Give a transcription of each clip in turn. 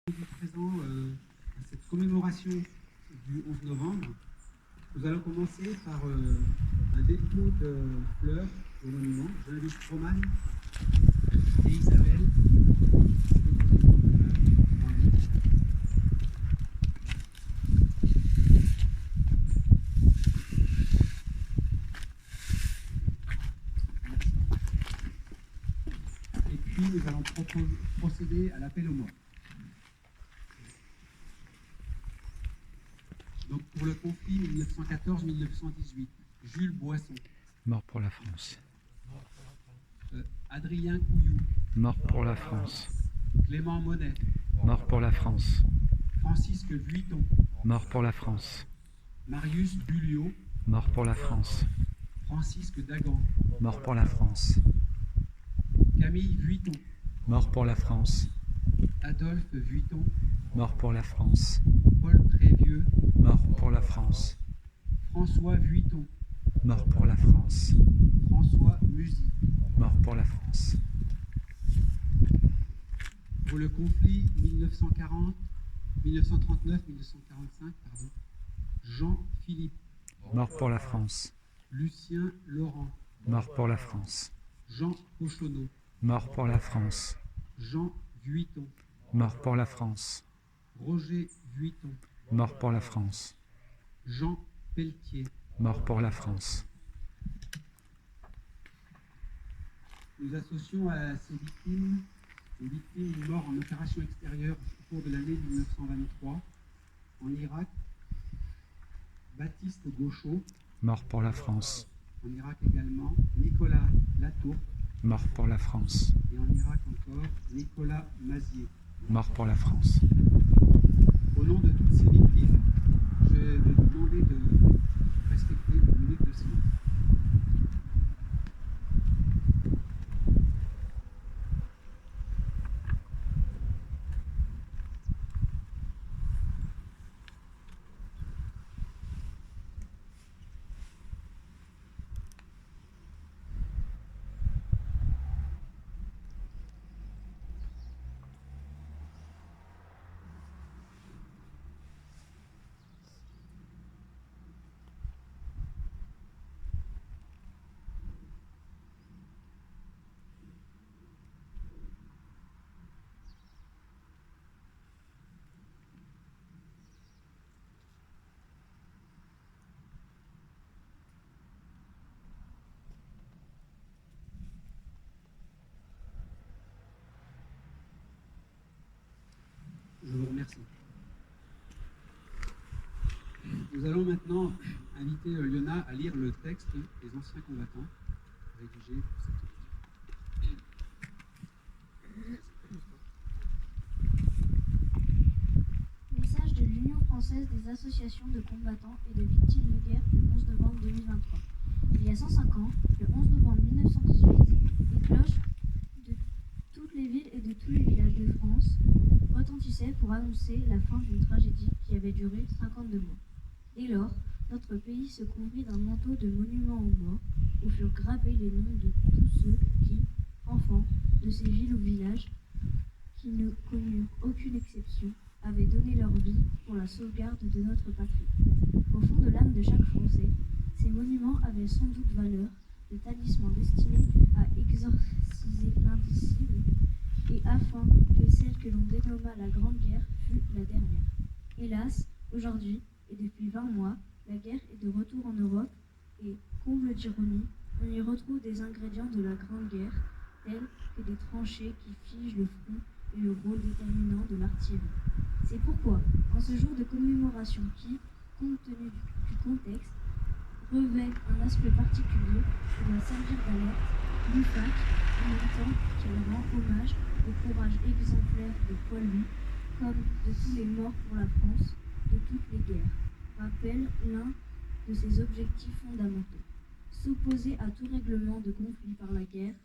Présent à cette commémoration du 11 novembre. Nous allons commencer par un dépôt de fleurs au monument. J'invite Roman et Isabelle. Et puis nous allons procéder à l'appel aux morts. Donc pour le conflit 1914-1918, Jules Boisson. Mort pour la France. Adrien Couillou. Mort pour la France. Clément Monet. Mort pour la France. Francisque Vuitton. Mort pour la France. Marius Bulliot. Mort pour la France. Francisque Dagan. Mort pour la France. Camille Vuitton. Mort pour la France. Adolphe Vuitton. Mort pour la France. Paul Trévieux. Mort pour la France. François Vuitton. Mort pour la France. François Musy. Mort pour la France. Pour le conflit 1939-1945, Jean Philippe. Mort pour la France. Lucien Laurent. Mort pour la France. Jean Cochonneau. Mort pour la France. Jean Vuitton. Mort pour la France. Roger Vuitton. Mort pour la France. Jean Pelletier. Mort pour la France. Nous associons à ces victimes les victimes mortes en opération extérieure au cours de l'année 1923 en Irak. Baptiste Gauchot. Mort pour la France. En Irak également, Nicolas Latourpe. Mort pour la France. Et en Irak encore, Nicolas Mazier. Mort pour la France. Au nom de toutes ces victimes, je vais vous demander de respecter une minute de silence. Je vous remercie. Nous allons maintenant inviter Liona à lire le texte des anciens combattants rédigé pour cette Message de l'Union française des associations de combattants et de victimes de guerre du 11 novembre 2023. Il y a 105 ans, le 11 novembre 1918, les cloches de toutes les villes et de tous les villages de France retentissaient pour annoncer la fin d'une tragédie qui avait duré 52 mois. Dès lors, notre pays se couvrit d'un manteau de monuments aux morts où furent gravés les noms de tous ceux qui, enfants de ces villes ou villages, qui ne connurent aucune exception, avaient donné leur vie pour la sauvegarde de notre patrie. Au fond de l'âme de chaque Français, ces monuments avaient sans doute valeur de talisman destiné à exorciser l'indicible et afin que celle que l'on dénomma la Grande Guerre fût la dernière. Hélas, aujourd'hui, et depuis 20 mois, la guerre est de retour en Europe et, comble d'ironie, on y retrouve des ingrédients de la Grande Guerre, tels que des tranchées qui figent le front et le rôle déterminant de l'artillerie. C'est pourquoi, en ce jour de commémoration qui, compte tenu du contexte, revêt un aspect particulier et doit servir d'alerte, l'UFAC, en même temps qu'elle rend hommage au courage exemplaire de Paul Louis, comme de tous les morts pour la France, de toutes les guerres, rappelle l'un de ses objectifs fondamentaux. S'opposer à tout règlement de conflit par la guerre,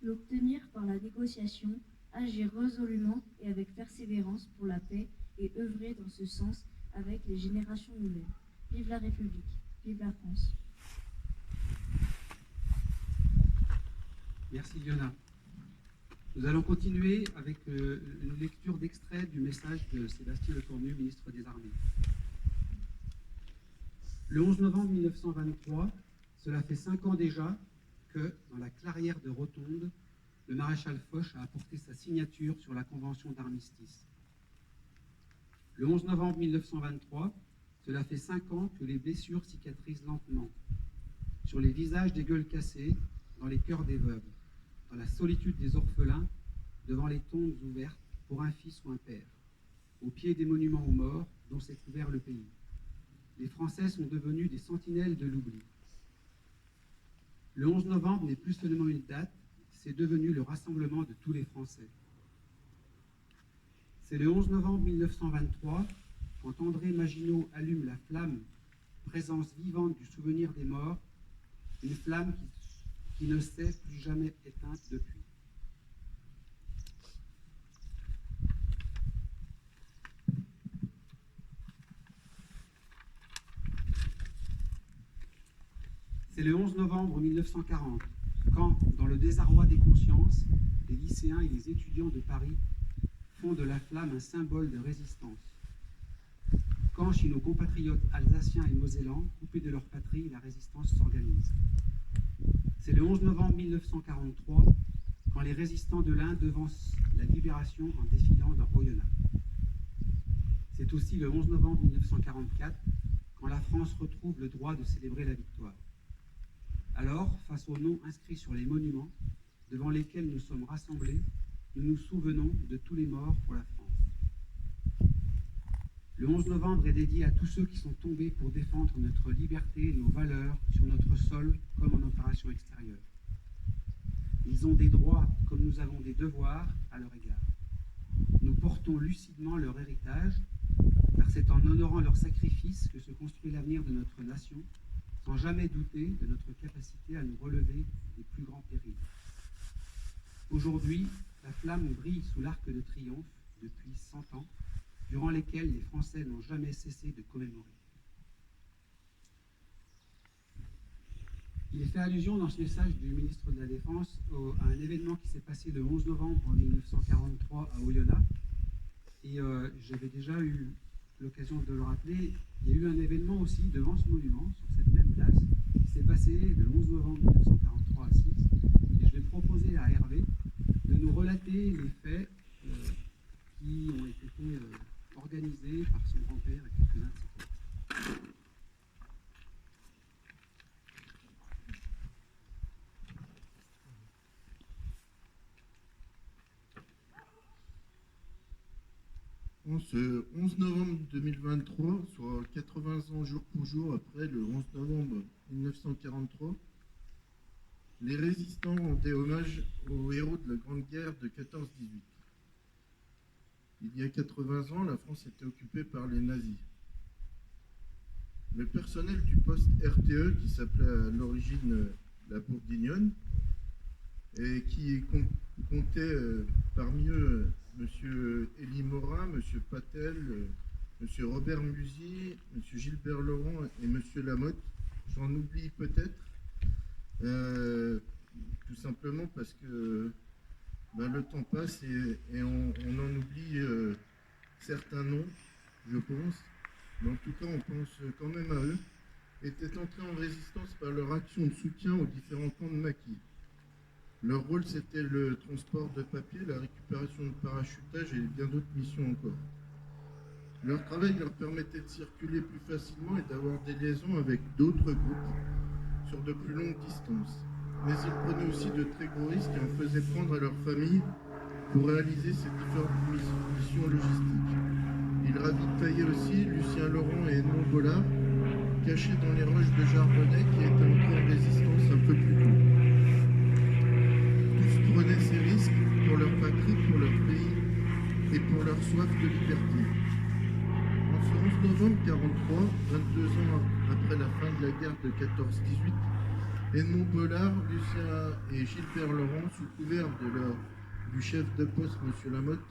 l'obtenir par la négociation, agir résolument et avec persévérance pour la paix et œuvrer dans ce sens avec les générations nouvelles. Vive la République, vive la France. Merci Liona. Nous allons continuer avec une lecture d'extrait du message de Sébastien Lecornu, ministre des Armées. Le 11 novembre 1923, cela fait 5 ans déjà que, dans la clairière de Rotonde, le maréchal Foch a apporté sa signature sur la convention d'armistice. Le 11 novembre 1923, cela fait 5 ans que les blessures cicatrisent lentement, sur les visages des gueules cassées, dans les cœurs des veuves, dans la solitude des orphelins, devant les tombes ouvertes pour un fils ou un père, au pied des monuments aux morts dont s'est couvert le pays. Les Français sont devenus des sentinelles de l'oubli. Le 11 novembre n'est plus seulement une date, c'est devenu le rassemblement de tous les Français. C'est le 11 novembre 1923, quand André Maginot allume la flamme, présence vivante du souvenir des morts, une flamme qui ne s'est plus jamais éteinte depuis. C'est le 11 novembre 1940, quand, dans le désarroi des consciences, les lycéens et les étudiants de Paris font de la flamme un symbole de résistance. Quand, chez nos compatriotes alsaciens et mosellans, coupés de leur patrie, la résistance s'organise. C'est le 11 novembre 1943, quand les résistants de l'Inde devancent la libération en défilant dans Oyonnax. C'est aussi le 11 novembre 1944, quand la France retrouve le droit de célébrer la victoire. Alors, face aux noms inscrits sur les monuments, devant lesquels nous sommes rassemblés, nous nous souvenons de tous les morts pour la France. Le 11 novembre est dédié à tous ceux qui sont tombés pour défendre notre liberté et nos valeurs sur notre sol comme en opération extérieure. Ils ont des droits comme nous avons des devoirs à leur égard. Nous portons lucidement leur héritage, car c'est en honorant leur sacrifice que se construit l'avenir de notre nation, sans jamais douter de notre capacité à nous relever des plus grands périls. Aujourd'hui, la flamme brille sous l'arc de triomphe depuis 100 ans, durant lesquels les Français n'ont jamais cessé de commémorer. Il est fait allusion dans ce message du ministre de la Défense à un événement qui s'est passé le 11 novembre 1943 à Oyonnax. Et j'avais déjà eu l'occasion de le rappeler, il y a eu un événement aussi devant ce monument, sur cette même place, qui s'est passé le 11 novembre 1943 à Six. Et je vais proposer à Hervé de nous relater les faits qui ont été organisés par son grand-père et quelques-uns de ses collègues. Ce 11 novembre 2023, soit 80 ans jour pour jour après le 11 novembre 1943, les résistants rendaient hommage aux héros de la Grande Guerre de 14-18. Il y a 80 ans, la France était occupée par les nazis. Le personnel du poste RTE, qui s'appelait à l'origine la Bourguignonne, et qui comptait parmi eux M. Élie Morin, M. Patel, M. Robert Musi, M. Gilbert Laurent et M. Lamotte. J'en oublie peut-être, tout simplement parce que le temps passe et on en oublie certains noms, je pense. Mais en tout cas, on pense quand même à eux. Étaient entrés en résistance par leur action de soutien aux différents camps de maquis. Leur rôle, c'était le transport de papier, la récupération de parachutage et bien d'autres missions encore. Leur travail leur permettait de circuler plus facilement et d'avoir des liaisons avec d'autres groupes sur de plus longues distances. Mais ils prenaient aussi de très gros risques et en faisaient prendre à leur famille pour réaliser ces différentes missions logistiques. Ils ravitaillaient aussi Lucien Laurent et Edmond Bollard, cachés dans les roches de Charbonnet qui étaient entrés en résistance un peu plus tôt. Prenaient ces risques pour leur patrie, pour leur pays et pour leur soif de liberté. En ce 11 novembre 1943, 22 ans après la fin de la guerre de 14-18, Edmond Bollard, Lucien et Gilbert Laurent, sous couvert du chef de poste, M. Lamotte,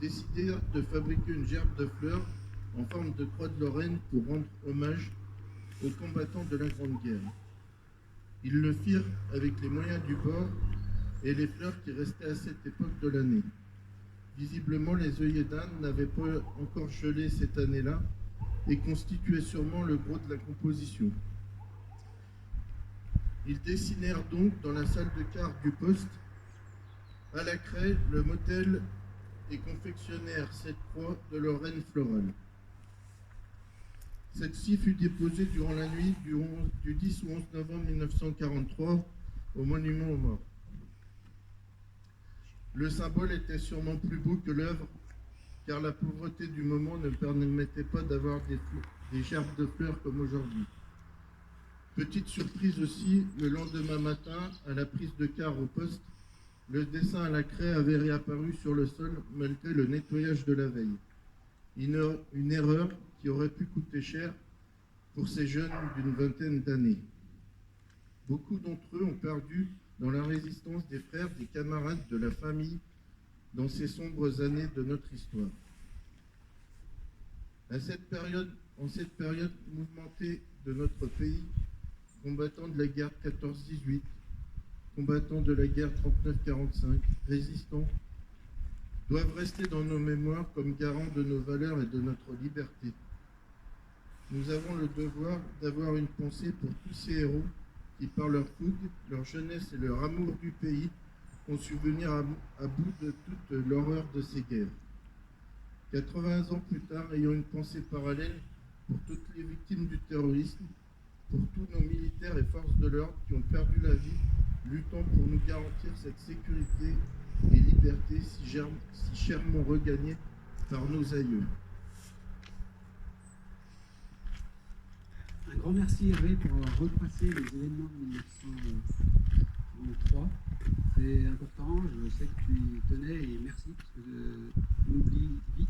décidèrent de fabriquer une gerbe de fleurs en forme de croix de Lorraine pour rendre hommage aux combattants de la Grande Guerre. Ils le firent avec les moyens du bord et les fleurs qui restaient à cette époque de l'année. Visiblement, les œillets d'Inde n'avaient pas encore gelé cette année-là et constituaient sûrement le gros de la composition. Ils dessinèrent donc dans la salle de quart du poste, à la craie, le modèle et confectionnèrent cette croix de leur reine florale. Celle-ci fut déposée durant la nuit du 10 au 11 novembre 1943 au monument aux morts. Le symbole était sûrement plus beau que l'œuvre, car la pauvreté du moment ne permettait pas d'avoir des gerbes de fleurs comme aujourd'hui. Petite surprise aussi, le lendemain matin, à la prise de quart au poste, le dessin à la craie avait réapparu sur le sol malgré le nettoyage de la veille. Une erreur qui aurait pu coûter cher pour ces jeunes d'une vingtaine d'années. Beaucoup d'entre eux ont perdu dans la résistance des frères, des camarades, de la famille, dans ces sombres années de notre histoire. En cette période mouvementée de notre pays, combattants de la guerre 14-18, combattants de la guerre 39-45, résistants, doivent rester dans nos mémoires comme garants de nos valeurs et de notre liberté. Nous avons le devoir d'avoir une pensée pour tous ces héros qui, par leur fougue, leur jeunesse et leur amour du pays, ont su venir à bout de toute l'horreur de ces guerres. 80 ans plus tard, ayant une pensée parallèle pour toutes les victimes du terrorisme, pour tous nos militaires et forces de l'ordre qui ont perdu la vie, luttant pour nous garantir cette sécurité et liberté si chèrement regagnée par nos aïeux. Un grand merci Hervé pour avoir retracé les événements de 1903. C'est important, je sais que tu y tenais et merci parce que on oublie vite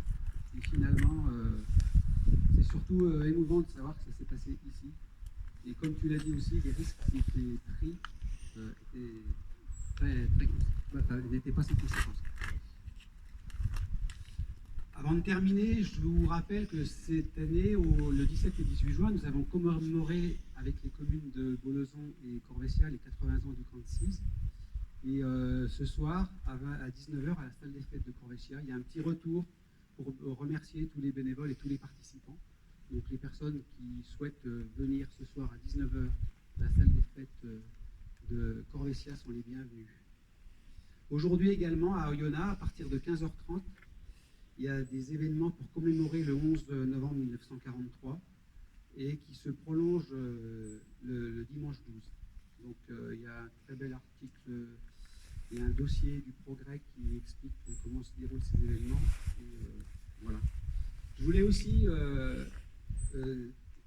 et finalement c'est surtout émouvant de savoir que ça s'est passé ici. Et comme tu l'as dit aussi, les risques qui étaient pris n'étaient pas sans conséquences. Avant de terminer, je vous rappelle que cette année, le 17 et 18 juin, nous avons commémoré avec les communes de Boleson et Corvessia les 80 ans du camp de Cise. Et ce soir, à 19h, à la salle des fêtes de Corvessia, il y a un petit retour pour remercier tous les bénévoles et tous les participants. Donc les personnes qui souhaitent venir ce soir à 19h à la salle des fêtes de Corvessia sont les bienvenus. Aujourd'hui également, à Oyonnax, à partir de 15h30, il y a des événements pour commémorer le 11 novembre 1943 et qui se prolongent le dimanche 12. Donc il y a un très bel article et un dossier du Progrès qui explique comment se déroulent ces événements. Et, voilà. Je voulais aussi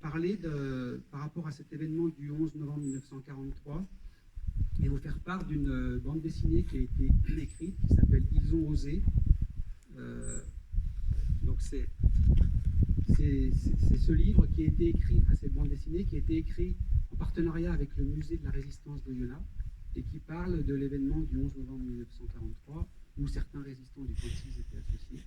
parler par rapport à cet événement du 11 novembre 1943 et vous faire part d'une bande dessinée qui a été écrite qui s'appelle Ils ont osé. Donc c'est ce livre qui a été écrit, enfin cette bande dessinée qui a été écrite en partenariat avec le musée de la résistance d'Oyonnax et qui parle de l'événement du 11 novembre 1943 où certains résistants du camp de Cise étaient associés.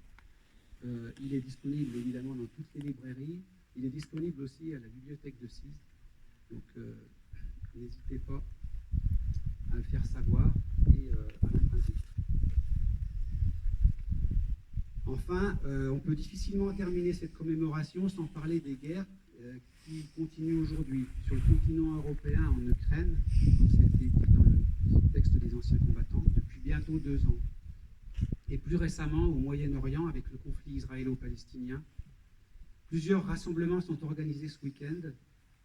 Il est disponible évidemment dans toutes les librairies, il est disponible aussi à la bibliothèque de Cise, donc n'hésitez pas à le faire savoir et à l'emprunter. Enfin, on peut difficilement terminer cette commémoration sans parler des guerres qui continuent aujourd'hui sur le continent européen, en Ukraine, comme c'était écrit dans le texte des anciens combattants, depuis bientôt 2 ans. Et plus récemment au Moyen-Orient avec le conflit israélo-palestinien. Plusieurs rassemblements sont organisés ce week-end,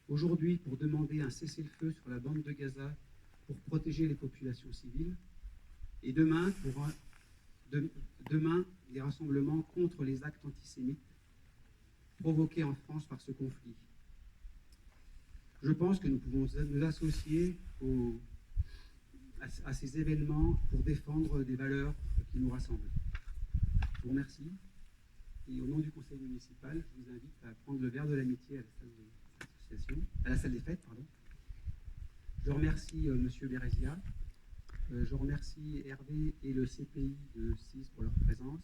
aujourd'hui pour demander un cessez-le-feu sur la bande de Gaza pour protéger les populations civiles, et demain, des rassemblements contre les actes antisémites provoqués en France par ce conflit. Je pense que nous pouvons nous associer à ces événements pour défendre des valeurs qui nous rassemblent. Je vous remercie. Et au nom du conseil municipal, je vous invite à prendre le verre de l'amitié à la salle des fêtes. Je remercie Monsieur Bérezia. Je remercie Hervé et le CPI de Cise pour leur présence.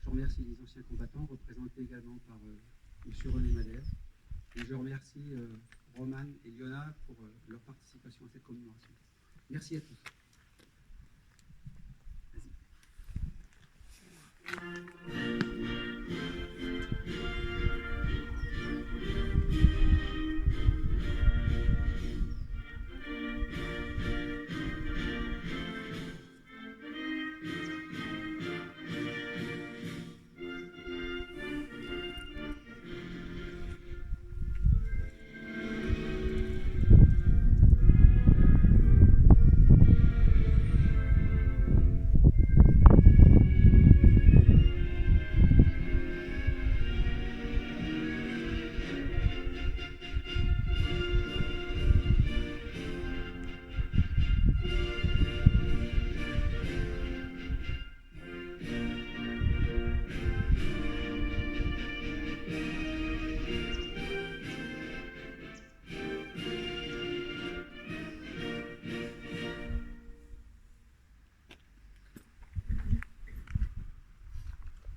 Je remercie les anciens combattants, représentés également par M. René Madère. Et je remercie Roman et Liona pour leur participation à cette commémoration. Merci à tous.